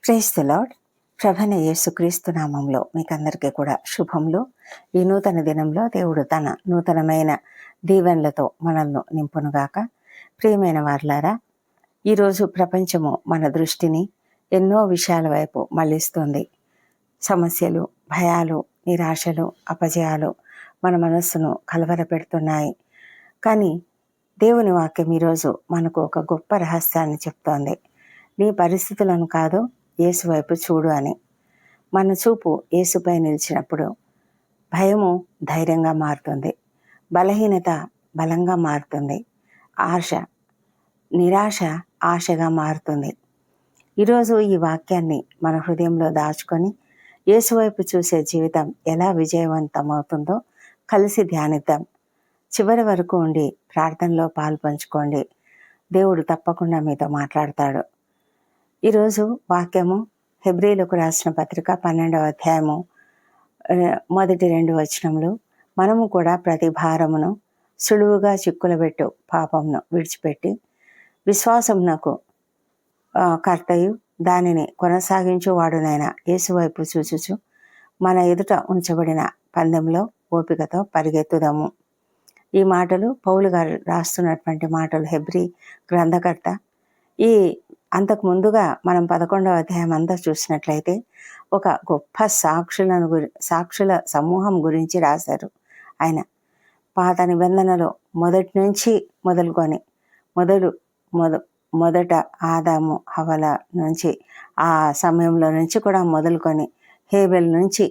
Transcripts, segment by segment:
Praise the lord. ప్రభువైన యేసుక్రీస్తు నామంలో మీకందరికీ కూడా శుభములు. ఈ నూతన దినంలో దేవుడు తన నూతనమైన దీవెనలతో మనల్ని నింపునుగాక. ప్రియమైన వారలారా, ఈరోజు ప్రపంచము మన దృష్టిని ఎన్నో విషయాల వైపు మళ్ళిస్తుంది. సమస్యలు, భయాలు, నిరాశలు, అపజయాలు మన మనస్సును కలవరపెడుతున్నాయి. కానీ దేవుని వాక్యం ఈరోజు మనకు ఒక గొప్ప రహస్యాన్ని చెప్తోంది. నీ పరిస్థితులను కాదు, యేసు వైపు చూడు అని. మన చూపు యేసుపై నిలిచినప్పుడు భయము ధైర్యంగా మారుతుంది, బలహీనత బలంగా మారుతుంది, నిరాశ ఆశగా మారుతుంది. ఈరోజు ఈ వాక్యాన్ని మన హృదయంలో దాచుకొని యేసు వైపు చూసే జీవితం ఎలా విజయవంతం అవుతుందో కలిసి ధ్యానిద్దాం. చివరి వరకు ఉండి ప్రార్థనలో పాలు పంచుకోండి. దేవుడు తప్పకుండా మీతో మాట్లాడతాడు. ఈరోజు వాక్యము హెబ్రీలకు రాసిన పత్రిక 12వ అధ్యాయము మొదటి 2 వచనములు. మనము కూడా ప్రతి భారమును సులువుగా చిక్కులబెట్టు పాపమును విడిచిపెట్టి విశ్వాసమునకు కర్తయు దానిని కొనసాగించువాడునైన యేసు వైపు చూచుచు మన ఎదుట ఉంచబడిన పందెంలో ఓపికతో పరిగెత్తుదాము. ఈ మాటలు పౌలు గారు రాస్తున్నటువంటి మాటలు. హెబ్రీ గ్రంథకర్త ఈ అంతకు ముందుగా మనం 11వ అధ్యాయం అంతా చూసినట్లయితే ఒక గొప్ప సాక్షుల సమూహం గురించి రాశారు. ఆయన పాత నిబంధనలో మొదటి నుంచి మొదలుకొని మొదట ఆదాము హవల నుంచి, ఆ సమయంలో నుంచి కూడా మొదలుకొని హేబెల్ నుంచి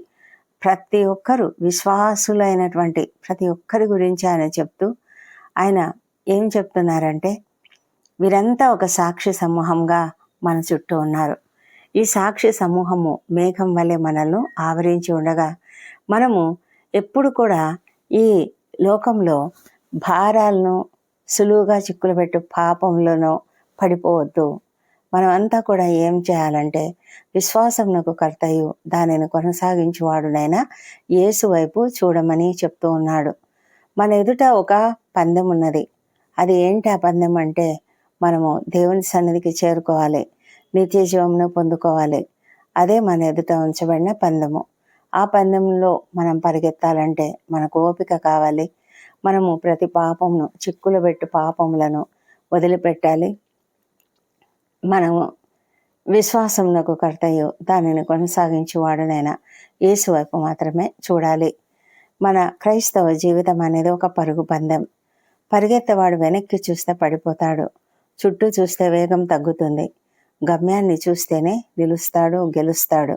ప్రతి ఒక్కరు విశ్వాసులైనటువంటి ప్రతి ఒక్కరి గురించి ఆయన చెప్తూ ఆయన ఏం చెప్తున్నారంటే, వీరంతా ఒక సాక్షి సమూహంగా మన చుట్టూ ఉన్నారు. ఈ సాక్షి సమూహము మేఘం వలె మనల్ని ఆవరించి ఉండగా మనము ఎప్పుడు కూడా ఈ లోకంలో భారాలను సులువుగా చిక్కులుపెట్టు పాపంలోనో పడిపోవద్దు. మనమంతా కూడా ఏం చేయాలంటే విశ్వాసమునకు కర్తయు దానిని కొనసాగించువాడునైనా యేసు వైపు చూడమని చెప్తూ ఉన్నాడు. మన ఎదుట ఒక పందెం ఉన్నది. అది ఏంటి ఆ పందెం అంటే, మనము దేవుని సన్నిధికి చేరుకోవాలి, నిత్య జీవమును పొందుకోవాలి. అదే మన ఎదుట ఉంచబడిన పందెము. ఆ పందెంలో మనం పరిగెత్తాలంటే మనకు ఓపిక కావాలి. మనము ప్రతి పాపమును చిక్కులు పెట్టు పాపములను వదిలిపెట్టాలి. మనము విశ్వాసమునకు కర్తయు దానిని కొనసాగించువాడునైనా యేసు వైపు మాత్రమే చూడాలి. మన క్రైస్తవ జీవితం అనేది ఒక పరుగు పందెం. పరిగెత్తేవాడు వెనక్కి చూస్తే పడిపోతాడు, చుట్టూ చూస్తే వేగం తగ్గుతుంది, గమ్యాన్ని చూస్తేనే నిలుస్తాడు, గెలుస్తాడు.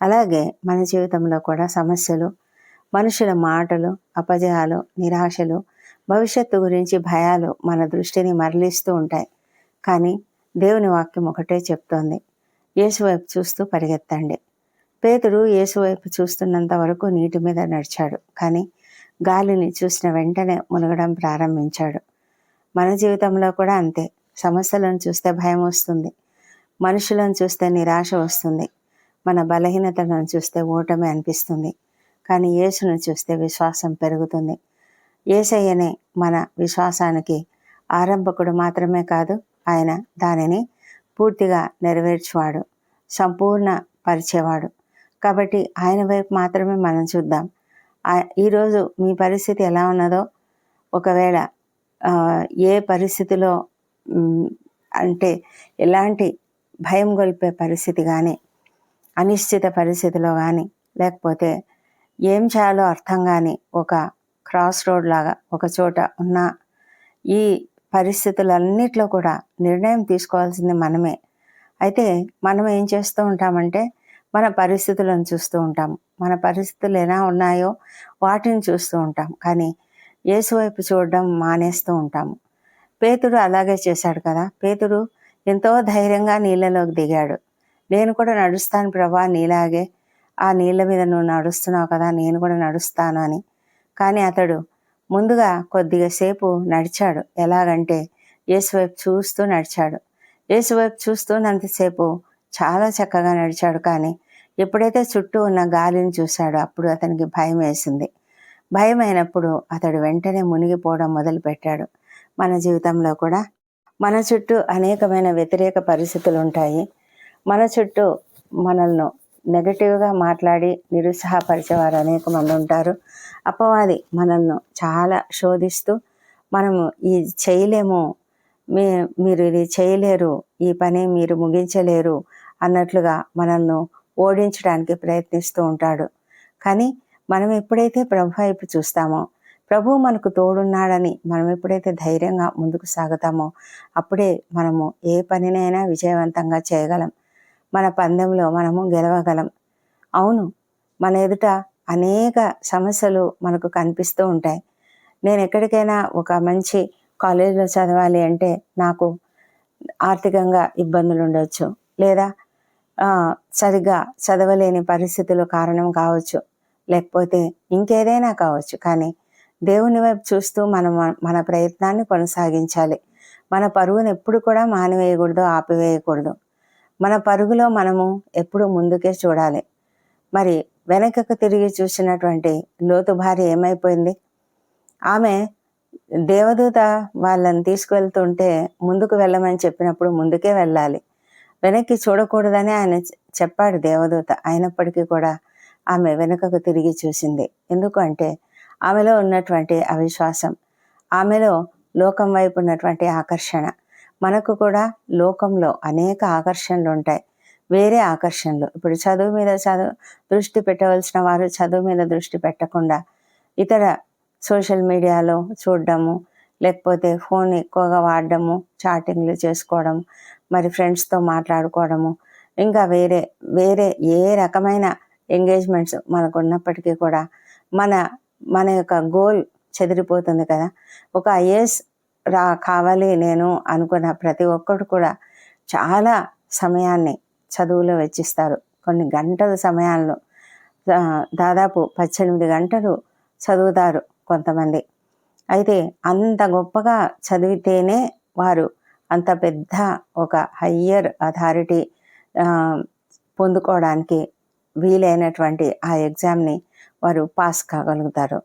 అలాగే మన జీవితంలో కూడా సమస్యలు, మనుషుల మాటలు, అపజయాలు, నిరాశలు, భవిష్యత్తు గురించి భయాలు మన దృష్టిని మరలిస్తూ ఉంటాయి. కానీ దేవుని వాక్యం ఒకటే చెప్తోంది, యేసు వైపు చూస్తూ పరిగెత్తండి. పేతురు యేసు వైపు చూస్తున్నంత వరకు నీటి మీద నడిచాడు, కానీ గాలిని చూసిన వెంటనే మునగడం ప్రారంభించాడు. మన జీవితంలో కూడా అంతే. సమస్యలను చూస్తే భయం వస్తుంది, మనుషులను చూస్తే నిరాశ వస్తుంది, మన బలహీనతలను చూస్తే ఓటమి అనిపిస్తుంది. కానీ యేసును చూస్తే విశ్వాసం పెరుగుతుంది. యేసయ్యనే మన విశ్వాసానికి ఆరంభకుడు మాత్రమే కాదు, ఆయన దానిని పూర్తిగా నెరవేర్చువాడు, సంపూర్ణ పరిచేవాడు. కాబట్టి ఆయన వైపు మాత్రమే మనం చూద్దాం. ఈరోజు మీ పరిస్థితి ఎలా ఉన్నదో, ఒకవేళ ఏ పరిస్థితిలో అంటే ఎలాంటి భయం గొల్పే పరిస్థితి కానీ, అనిశ్చిత పరిస్థితిలో కానీ, లేకపోతే ఏం చేయాలో అర్థం కానీ ఒక క్రాస్ రోడ్ లాగా ఒక చోట ఉన్న ఈ పరిస్థితులన్నిట్లో కూడా నిర్ణయం తీసుకోవాల్సింది మనమే. అయితే మనం ఏం చేస్తూ ఉంటామంటే మన పరిస్థితులను చూస్తూ ఉంటాం, మన పరిస్థితులు ఎలా ఉన్నాయో వాటిని చూస్తూ ఉంటాం, కానీ యేసు వైపు చూడడం మానేస్తూ ఉంటాము. పేతురు అలాగే చేశాడు కదా. పేతురు ఎంతో ధైర్యంగా నీళ్ళలోకి దిగాడు. నేను కూడా నడుస్తాను ప్రభా, నీలాగే ఆ నీళ్ళ మీద నువ్వు నడుస్తున్నావు కదా, నేను కూడా నడుస్తాను అని. కానీ అతడు ముందుగా కొద్దిగా సేపు నడిచాడు. ఎలాగంటే యేసు వైపు చూస్తూ నడిచాడు. యేసు వైపు చూస్తున్నంతసేపు చాలా చక్కగా నడిచాడు. కానీ ఎప్పుడైతే చుట్టూ ఉన్న గాలిని చూశాడో అప్పుడు అతనికి భయం వేసింది. భయం అయినప్పుడు అతడు వెంటనే మునిగిపోవడం మొదలుపెట్టాడు. మన జీవితంలో కూడా మన చుట్టూ అనేకమైన వ్యతిరేక పరిస్థితులు ఉంటాయి. మన చుట్టూ మనల్ని నెగటివ్గా మాట్లాడి నిరుత్సాహపరిచేవారు అనేక మంది ఉంటారు. అపవాది మనల్ని చాలా శోధిస్తూ మనము ఇది చేయలేము, మీరు ఇది చేయలేరు, ఈ పని మీరు ముగించలేరు అన్నట్లుగా మనల్ని ఓడించడానికి ప్రయత్నిస్తూ ఉంటాడు. కానీ మనం ఎప్పుడైతే ప్రభు వైపు చూస్తామో, ప్రభువు మనకు తోడున్నాడని మనం ఎప్పుడైతే ధైర్యంగా ముందుకు సాగుతామో అప్పుడే మనము ఏ పనినైనా విజయవంతంగా చేయగలం. మన పందెంలో మనము గెలవగలం. అవును, మన ఎదుట అనేక సమస్యలు మనకు కనిపిస్తూ ఉంటాయి. నేను ఎక్కడికైనా ఒక మంచి కాలేజీలో చదవాలి అంటే నాకు ఆర్థికంగా ఇబ్బందులు ఉండొచ్చు, లేదా సరిగ్గా చదవలేని పరిస్థితులు కారణం కావచ్చు, లేకపోతే ఇంకేదైనా కావచ్చు. కానీ దేవుని వైపు చూస్తూ మనం మన ప్రయత్నాన్ని కొనసాగించాలి. మన పరుగును ఎప్పుడు కూడా మానివేయకూడదు, ఆపివేయకూడదు. మన పరుగులో మనము ఎప్పుడు ముందుకే చూడాలి. మరి వెనకకు తిరిగి చూసినటువంటి లోతు భార్య ఏమైపోయింది? ఆమె దేవదూత వాళ్ళని తీసుకువెళ్తుంటే ముందుకు వెళ్ళమని చెప్పినప్పుడు ముందుకే వెళ్ళాలి, వెనక్కి చూడకూడదని ఆయన చెప్పాడు దేవదూత. అయినప్పటికీ కూడా ఆమె వెనుకకు తిరిగి చూసింది. ఎందుకు అంటే ఆమెలో ఉన్నటువంటి అవిశ్వాసం, ఆమెలో లోకం వైపు ఉన్నటువంటి ఆకర్షణ. మనకు కూడా లోకంలో అనేక ఆకర్షణలు ఉంటాయి, వేరే ఆకర్షణలు. ఇప్పుడు చదువు మీద దృష్టి పెట్టవలసిన వారు చదువు మీద దృష్టి పెట్టకుండా ఇతర సోషల్ మీడియాలో చూడడము, లేకపోతే ఫోన్ ఎక్కువగా వాడడము, చాటింగ్లు చేసుకోవడం, మరి ఫ్రెండ్స్తో మాట్లాడుకోవడము, ఇంకా వేరే వేరే ఏ రకమైన ఎంగేజ్మెంట్స్ మనకు ఉన్నప్పటికీ కూడా మన యొక్క గోల్ చెదిరిపోతుంది కదా. ఒక ఐఏఎస్ కావాలి నేను అనుకున్న ప్రతి ఒక్కరు కూడా చాలా సమయాన్ని చదువులో వెచ్చిస్తారు. కొన్ని గంటల సమయాల్లో దాదాపు 18 గంటలు చదువుతారు కొంతమంది. అయితే అంత గొప్పగా చదివితేనే వారు అంత పెద్ద ఒక హయ్యర్ అథారిటీ పొందుకోవడానికి వీలైనటువంటి ఆ ఎగ్జామ్ని వారు పాస్ కాగలుగుతారు.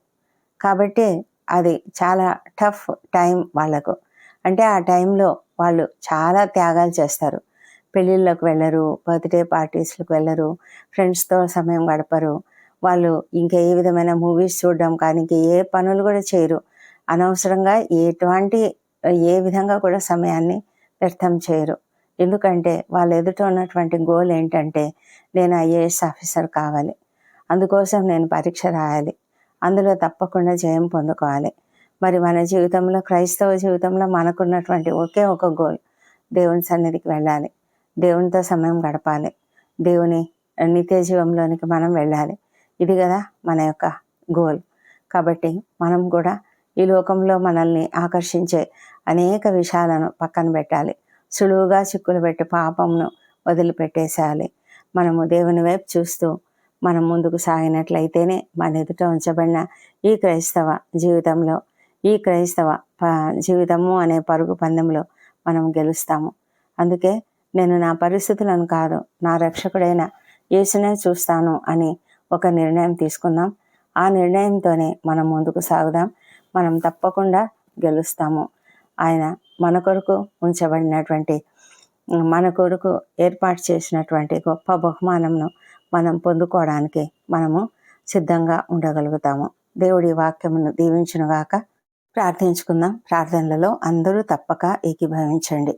కాబట్టి అది చాలా టఫ్ టైం వాళ్ళకు. అంటే ఆ టైంలో వాళ్ళు చాలా త్యాగాలు చేస్తారు. పెళ్ళిళ్ళకు వెళ్ళరు, బర్త్డే పార్టీస్లకు వెళ్ళరు, ఫ్రెండ్స్తో సమయం గడపరు, వాళ్ళు ఇంకా ఏ విధమైన మూవీస్ చూడడం కానీ ఇంక ఏ పనులు కూడా చేయరు. అనవసరంగా ఏ విధంగా కూడా సమయాన్ని వ్యర్థం చేయరు. ఎందుకంటే వాళ్ళ ఎదుట ఉన్నటువంటి గోల్ ఏంటంటే నేను ఐఏఎస్ ఆఫీసర్ కావాలి, అందుకోసం నేను పరీక్ష రాయాలి, అందులో తప్పకుండా జయం పొందుకోవాలి. మరి మన జీవితంలో, క్రైస్తవ జీవితంలో మనకున్నటువంటి ఒకే ఒక గోల్, దేవుని సన్నిధికి వెళ్ళాలి, దేవునితో సమయం గడపాలి, దేవుని నిత్య జీవంలోనికి మనం వెళ్ళాలి. ఇది కదా మన యొక్క గోల్. కాబట్టి మనం కూడా ఈ లోకంలో మనల్ని ఆకర్షించే అనేక విషయాలను పక్కన పెట్టాలి. సులువుగా చిక్కులు పెట్టి పాపంను వదిలిపెట్టేసేయాలి. మనము దేవుని వైపు చూస్తూ మనం ముందుకు సాగినట్లయితేనే మన ఎదుట ఉంచబడిన ఈ క్రైస్తవ జీవితంలో, ఈ క్రైస్తవ జీవితము అనే పరుగు పందెంలో మనం గెలుస్తాము. అందుకే నేను నా పరిస్థితులను కాదు, నా రక్షకుడైన యేసునే చూస్తాను అని ఒక నిర్ణయం తీసుకుందాం. ఆ నిర్ణయంతోనే మనం ముందుకు సాగుదాం. మనం తప్పకుండా గెలుస్తాము. ఆయన మన కొరకు ఉంచబడినటువంటి, మన కొరకు ఏర్పాటు చేసినటువంటి గొప్ప బహుమానంను మనం పొందుకోవడానికి మనము సిద్ధంగా ఉండగలుగుతాము. దేవుడి వాక్యమును దీవించునుగాక. ప్రార్థించుకుందాం. ప్రార్థనలలో అందరూ తప్పక ఏకీభవించండి.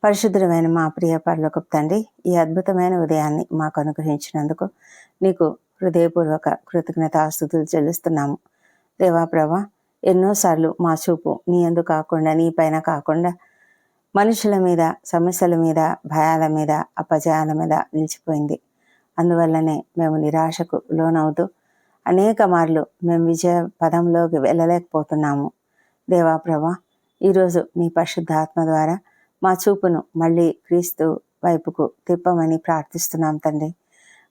పరిశుద్ధమైన మా ప్రియ పరలోకపు తండ్రి, ఈ అద్భుతమైన ఉదయాన్ని మాకు అనుగ్రహించినందుకు నీకు హృదయపూర్వక కృతజ్ఞతాస్తుతులు చెల్లిస్తున్నాము. దేవా ప్రభా, ఎన్నోసార్లు మా చూపు నీ యందు కాకుండా, నీ పైన కాకుండా మనుషుల మీద, సమస్యల మీద, భయాల మీద, అపజయాల మీద నిలిచిపోయింది. అందువల్లనే మేము నిరాశకు లోనవుతూ అనేక మార్లు మేము విజయ పదంలోకి వెళ్ళలేకపోతున్నాము. దేవా ప్రభా, ఈరోజు నీ పరిశుద్ధాత్మ ద్వారా మా చూపును మళ్ళీ క్రీస్తు వైపుకు తిప్పమని ప్రార్థిస్తున్నాం తండ్రి.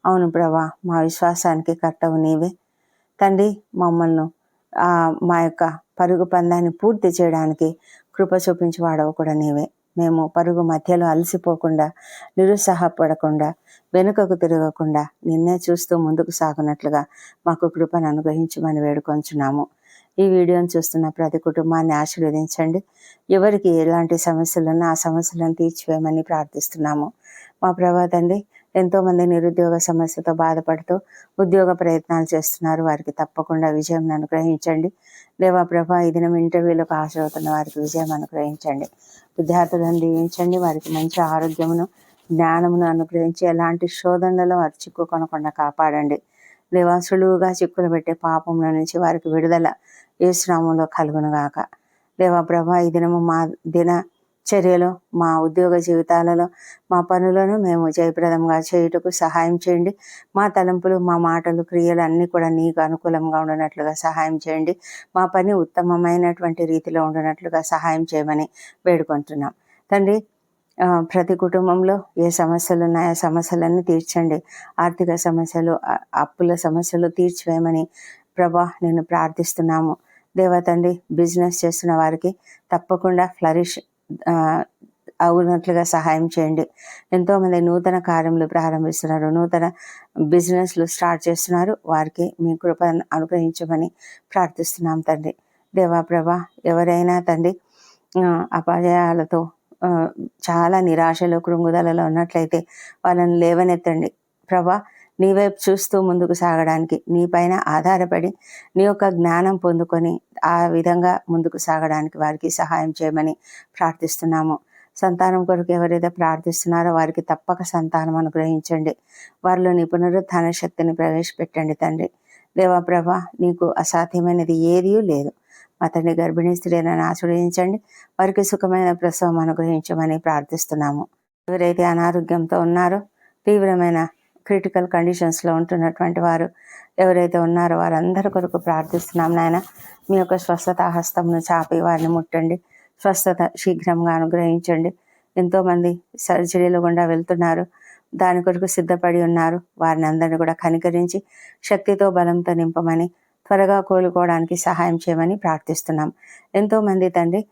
అవును ప్రభా, మా విశ్వాసానికి కర్తవు నీవే తండ్రి. మమ్మల్ని మా యొక్క పరుగు పందాన్ని పూర్తి చేయడానికి కృప చూపించేవాడవు కూడా నీవే. మేము పరుగు మధ్యలో అలసిపోకుండా, నిరుత్సాహపడకుండా, వెనుకకు తిరగకుండా నిన్నే చూస్తూ ముందుకు సాగునట్లుగా మాకు కృపను అనుగ్రహించమని వేడుకొంచున్నాము. ఈ వీడియోని చూస్తున్న ప్రతి కుటుంబాన్ని ఆశీర్వదించండి. ఎవరికి ఎలాంటి సమస్యలున్నా ఆ సమస్యలను తీర్చివేయమని ప్రార్థిస్తున్నాము. మా ప్రభా తండ్రి, ఎంతోమంది నిరుద్యోగ సమస్యతో బాధపడుతూ ఉద్యోగ ప్రయత్నాలు చేస్తున్నారు. వారికి తప్పకుండా విజయం అనుగ్రహించండి. దేవా ప్రభా, ఈ దినం ఇంటర్వ్యూలకు హాజరవుతున్న వారికి విజయం అనుగ్రహించండి. విద్యార్థులను దీవించండి. వారికి మంచి ఆరోగ్యమును, జ్ఞానమును అనుగ్రహించి ఎలాంటి శోధనలలో వారు చిక్కుకొనకుండా కాపాడండి. దేవా, సులువుగా చిక్కులు పెట్టే పాపంలో నుంచి వారికి విడుదల యేసు నామములో కలుగునుగాక. దేవా ప్రభా, ఈ దినము మా దిన చర్యలో, మా ఉద్యోగ జీవితాలలో, మా పనులను మేము జయప్రదంగా చేయుటకు సహాయం చేయండి. మా తలంపులు, మా మాటలు, క్రియలు అన్నీ కూడా నీకు అనుకూలంగా ఉండనట్లుగా సహాయం చేయండి. మా పని ఉత్తమమైనటువంటి రీతిలో ఉండనట్లుగా సహాయం చేయమని వేడుకుంటున్నాం తండ్రి. ప్రతి కుటుంబంలో ఏ సమస్యలు ఉన్నాయో ఆ సమస్యలన్నీ తీర్చండి. ఆర్థిక సమస్యలు, అప్పుల సమస్యలు తీర్చివేయమని ప్రభా నేను ప్రార్థిస్తున్నాము. దేవా తండ్రి, బిజినెస్ చేస్తున్న వారికి తప్పకుండా ఫ్లరిష్ అవునట్లుగా సహాయం చేయండి. ఎంతోమంది నూతన కార్యములు ప్రారంభిస్తున్నారు, నూతన బిజినెస్లు స్టార్ట్ చేస్తున్నారు. వారికి మీ కృప అనుగ్రహించమని ప్రార్థిస్తున్నాం తండ్రి. దేవా ప్రభా, ఎవరైనా తండ్రి అపజయాలతో చాలా నిరాశలో, కృంగుదలలో ఉన్నట్లయితే వాళ్ళని లేవనెత్తండి ప్రభా. నీ వైపు చూస్తూ ముందుకు సాగడానికి, నీ పైన ఆధారపడి నీ యొక్క జ్ఞానం పొందుకొని ఆ విధంగా ముందుకు సాగడానికి వారికి సహాయం చేయమని ప్రార్థిస్తున్నాము. సంతానం కొరకు ఎవరైతే ప్రార్థిస్తున్నారో వారికి తప్పక సంతానం అనుగ్రహించండి. వారిలో నీ పునరుత్థాన శక్తిని ప్రవేశపెట్టండి తండ్రి. దేవా ప్రభా, నీకు అసాధ్యమైనది ఏదీ లేదు. మా తండ్రి, గర్భిణీ స్త్రీలను ఆశీర్వదించండి. వారికి సుఖమైన ప్రసవం అనుగ్రహించమని ప్రార్థిస్తున్నాము. ఎవరైతే అనారోగ్యంతో ఉన్నారో, తీవ్రమైన క్రిటికల్ కండిషన్స్లో ఉంటున్నటువంటి వారు ఎవరైతే ఉన్నారో వారందరి కొరకు ప్రార్థిస్తున్నాం నాయన. మీ యొక్క స్వస్థత హస్తంను చాపి వారిని ముట్టండి. స్వస్థత శీఘ్రంగా అనుగ్రహించండి. ఎంతోమంది సర్జరీలు గుండా వెళ్తున్నారు, దాని కొరకు సిద్ధపడి ఉన్నారు. వారిని అందరినీ కూడా కనికరించి శక్తితో, బలంతో నింపమని, త్వరగా కోలుకోవడానికి సహాయం చేయమని ప్రార్థిస్తున్నాం. ఎంతోమంది తండ్రి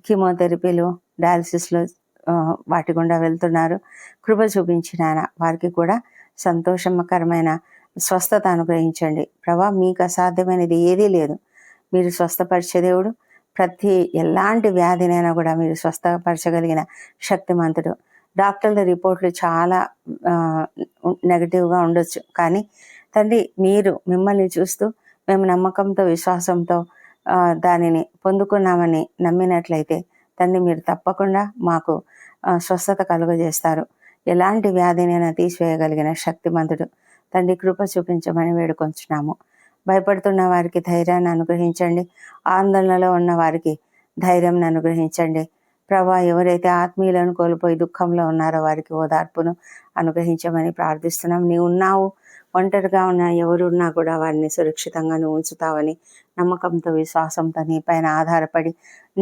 కీమోథెరపీలు, డయాలసిస్లో వాటి గుండా వెళ్తున్నారు. కృప చూపించిన వారికి కూడా సంతోషకరమైన స్వస్థత అనుగ్రహించండి ప్రభా. మీకు అసాధ్యమైనది ఏదీ లేదు. మీరు స్వస్థపరిచే దేవుడు. ఎలాంటి వ్యాధినైనా కూడా మీరు స్వస్థపరచగలిగిన శక్తిమంతుడు. డాక్టర్ల రిపోర్ట్లు చాలా నెగటివ్గా ఉండొచ్చు, కానీ తండ్రి, మీరు మిమ్మల్ని చూస్తూ మేము నమ్మకంతో, విశ్వాసంతో దానిని పొందుకున్నామని నమ్మినట్లయితే తండ్రి, మీరు తప్పకుండా మాకు స్వస్థత కలుగజేస్తారు. ఎలాంటి వ్యాధినైనా తీసివేయగలిగిన శక్తిమంతుడు తండ్రి, కృప చూపించమని వేడుకొంచున్నాము. భయపడుతున్న వారికి ధైర్యాన్ని అనుగ్రహించండి. ఆందోళనలో ఉన్న వారికి ధైర్యం అనుగ్రహించండి ప్రభా. ఎవరైతే ఆత్మీయులను కోల్పోయి దుఃఖంలో ఉన్నారో వారికి ఓదార్పును అనుగ్రహించమని ప్రార్థిస్తున్నాం. నీవు ఉన్నావు, ఒంటరిగా ఉన్న ఎవరున్నా కూడా వారిని సురక్షితంగా నువ్వు ఉంచుతావని నమ్మకంతో, విశ్వాసంతో నీ పైన ఆధారపడి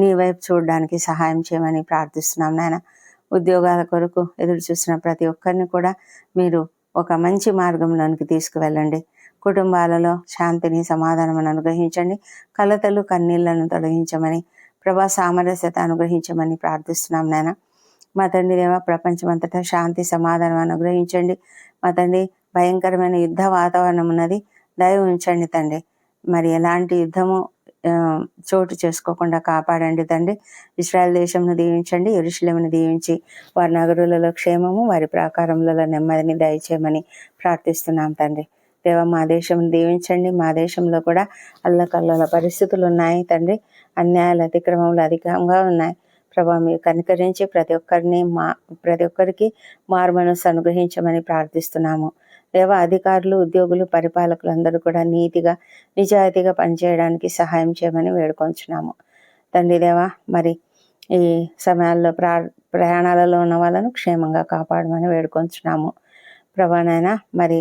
నీ వైపు చూడడానికి సహాయం చేయమని ప్రార్థిస్తున్నాం నాయన. ఉద్యోగాల కొరకు ఎదురు చూసిన ప్రతి ఒక్కరిని కూడా మీరు ఒక మంచి మార్గంలోనికి తీసుకువెళ్ళండి. కుటుంబాలలో శాంతిని, సమాధానం అనుగ్రహించండి. కలతలు, కన్నీళ్లను తొలగించమని ప్రభా, సామరస్యత అనుగ్రహించమని ప్రార్థిస్తున్నాం నాయన. మా తండ్రి దేవ, ప్రపంచమంతటా శాంతి, సమాధానం అనుగ్రహించండి. మా తండ్రి, భయంకరమైన యుద్ధ వాతావరణం ఉన్నది, దయ ఉంచండి తండ్రి. మరి ఎలాంటి యుద్ధము చోటు చేసుకోకుండా కాపాడండి తండ్రి. ఇశ్రాయేల్ దేశంను దీవించండి. యెరూషలేమును దీవించి వారి నగరులలో క్షేమము, వారి ప్రాకారములలో నెమ్మదిని దయచేయమని ప్రార్థిస్తున్నాం తండ్రి. దేవ, మా దేశం దీవించండి. మా దేశంలో కూడా అల్లకల్లోల పరిస్థితులు ఉన్నాయి తండ్రి. అన్యాయాలు, అతిక్రమములు అధికంగా ఉన్నాయి ప్రభా. మీరు కనికరించి ప్రతి ఒక్కరికి మారుమనస్సు అనుగ్రహించమని ప్రార్థిస్తున్నాము. దేవ, అధికారులు, ఉద్యోగులు, పరిపాలకులు అందరూ కూడా నీతిగా, నిజాయితీగా పనిచేయడానికి సహాయం చేయమని వేడుకొంచున్నాము తండ్రి దేవ. మరి ఈ సమయాల్లో ప్రయాణాలలో ఉన్న వాళ్ళను క్షేమంగా కాపాడమని వేడుకొంచున్నాము ప్రభానైనా. మరి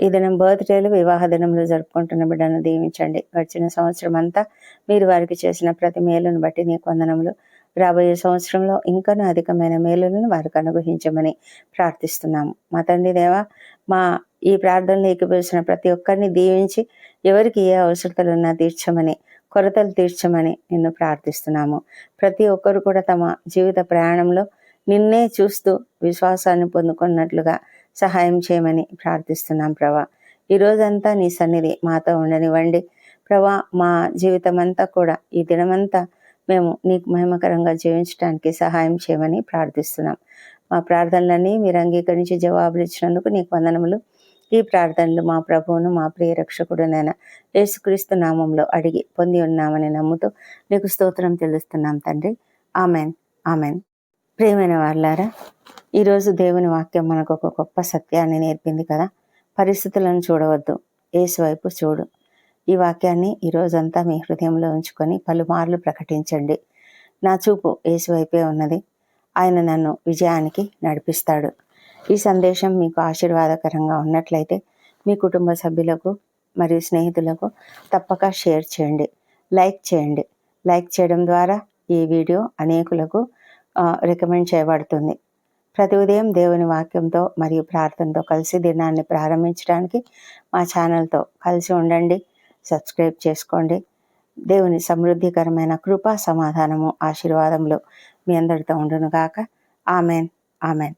ఈ దినం బర్త్డేలు, వివాహ దినములు జరుపుకుంటున్న బిడ్డను దీవించండి. గడిచిన సంవత్సరం అంతా మీరు వారికి చేసిన ప్రతి మేలును బట్టి నీకు వందనములు. రాబోయే సంవత్సరంలో ఇంకనూ అధికమైన మేలులను వారికి అనుగ్రహించమని ప్రార్థిస్తున్నాము మా తండ్రి దేవ. మా ఈ ప్రార్థనలు ఏకీభవించిన ప్రతి ఒక్కరిని దీవించి ఎవరికి ఏ అవసరతలు ఉన్నా తీర్చమని, కొరతలు తీర్చమని నిన్ను ప్రార్థిస్తున్నాము. ప్రతి ఒక్కరు కూడా తమ జీవిత ప్రయాణంలో నిన్నే చూస్తూ విశ్వాసాన్ని పొందుకున్నట్లుగా సహాయం చేయమని ప్రార్థిస్తున్నాం ప్రభా. ఈ రోజంతా నీ సన్నిధి మాతో ఉండనివ్వండి. ప్రభా, మా జీవితం అంతా కూడా ఈ దినమంతా మేము నీకు మహిమకరంగా జీవించడానికి సహాయం చేయమని ప్రార్థిస్తున్నాం. మా ప్రార్థనలన్నీ మీరు అంగీకరించి జవాబులు ఇచ్చినందుకు నీకు వందనములు. ఈ ప్రార్థనలు మా ప్రభువును మా ప్రియ రక్షకుడునైన యేసుక్రీస్తు నామంలో అడిగి పొంది ఉన్నామని నమ్ముతూ నీకు స్తోత్రం తెలుస్తున్నాం తండ్రి. Amen, amen. ప్రియమైన వాళ్ళారా, ఈరోజు దేవుని వాక్యం మనకు ఒక గొప్ప సత్యాన్ని నేర్పింది కదా. పరిస్థితులను చూడవద్దు, యేసు వైపు చూడు. ఈ వాక్యాన్ని ఈరోజంతా మీ హృదయంలో ఉంచుకొని పలుమార్లు ప్రకటించండి. నా చూపు యేసు వైపే ఉన్నది, ఆయన నన్ను విజయానికి నడిపిస్తాడు. ఈ సందేశం మీకు ఆశీర్వాదకరంగా ఉన్నట్లయితే మీ కుటుంబ సభ్యులకు మరియు స్నేహితులకు తప్పక షేర్ చేయండి, లైక్ చేయండి. లైక్ చేయడం ద్వారా ఈ వీడియో అనేకులకు రికమెండ్ చేయబడుతుంది. ప్రతి ఉదయం దేవుని వాక్యంతో మరియు ప్రార్థనతో కలిసి దినాన్ని ప్రారంభించడానికి మా ఛానల్తో కలిసి ఉండండి. సబ్స్క్రైబ్ చేసుకోండి. దేవుని సమృద్ధికరమైన కృప, సమాధానము, ఆశీర్వాదములు మీ అందరితో ఉండును గాక. Amen, amen.